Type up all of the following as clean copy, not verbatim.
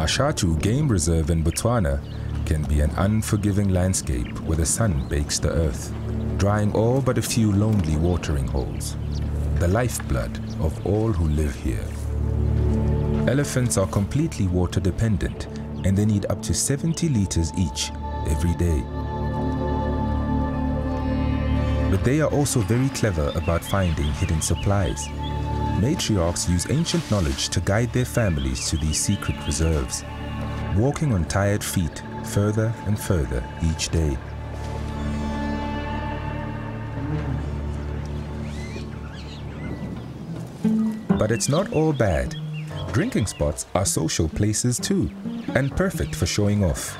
Mashatu Game Reserve in Botswana can be an unforgiving landscape where the sun bakes the earth, drying all but a few lonely watering holes, the lifeblood of all who live here. Elephants are completely water dependent, and they need up to 70 liters each every day. But they are also very clever about finding hidden supplies. Matriarchs use ancient knowledge to guide their families to these secret reserves, walking on tired feet further and further each day. But it's not all bad. Drinking spots are social places too, and perfect for showing off.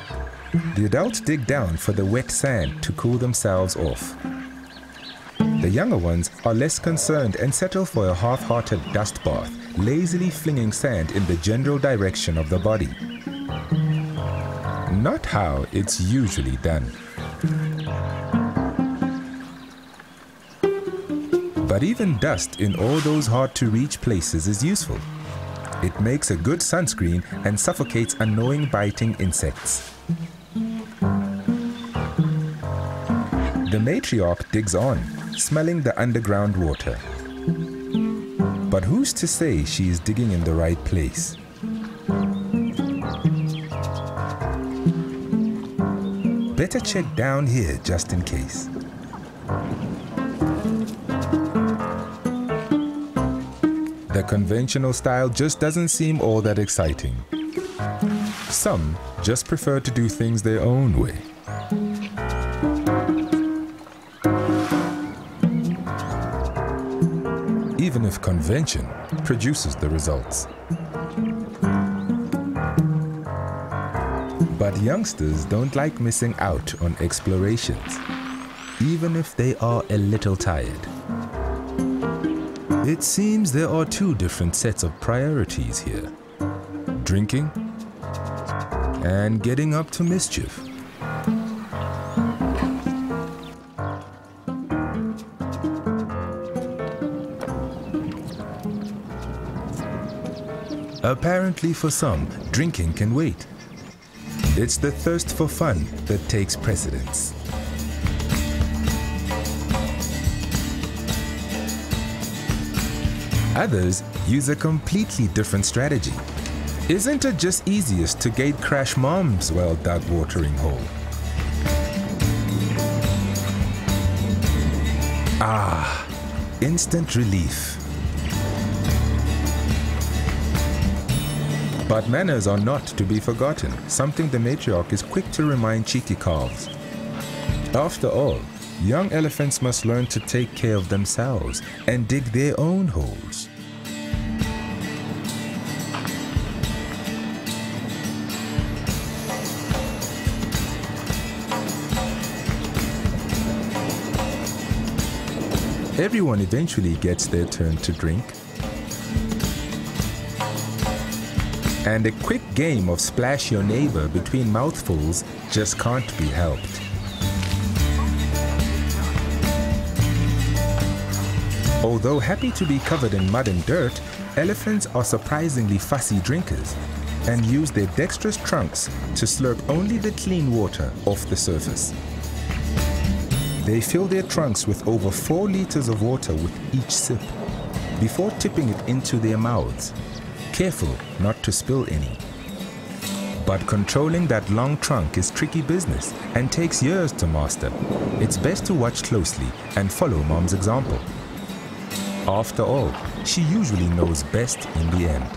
The adults dig down for the wet sand to cool themselves off. The younger ones are less concerned and settle for a half-hearted dust bath, lazily flinging sand in the general direction of the body. Not how it's usually done. But even dust in all those hard-to-reach places is useful. It makes a good sunscreen and suffocates annoying biting insects. The matriarch digs on, smelling the underground water. But who's to say she is digging in the right place? Better check down here just in case. The conventional style just doesn't seem all that exciting. Some just prefer to do things their own way. Even if convention produces the results. But youngsters don't like missing out on explorations, even if they are a little tired. It seems there are two different sets of priorities here: drinking and getting up to mischief. Apparently for some, drinking can wait. It's the thirst for fun that takes precedence. Others use a completely different strategy. Isn't it just easiest to gate crash mom's well-dug watering hole? Ah, instant relief. But manners are not to be forgotten, something the matriarch is quick to remind cheeky calves. After all, young elephants must learn to take care of themselves and dig their own holes. Everyone eventually gets their turn to drink. And a quick game of splash your neighbor between mouthfuls just can't be helped. Although happy to be covered in mud and dirt, elephants are surprisingly fussy drinkers and use their dexterous trunks to slurp only the clean water off the surface. They fill their trunks with over 4 liters of water with each sip, before tipping it into their mouths, careful not to spill any. But controlling that long trunk is tricky business and takes years to master. It's best to watch closely and follow Mom's example. After all, she usually knows best in the end.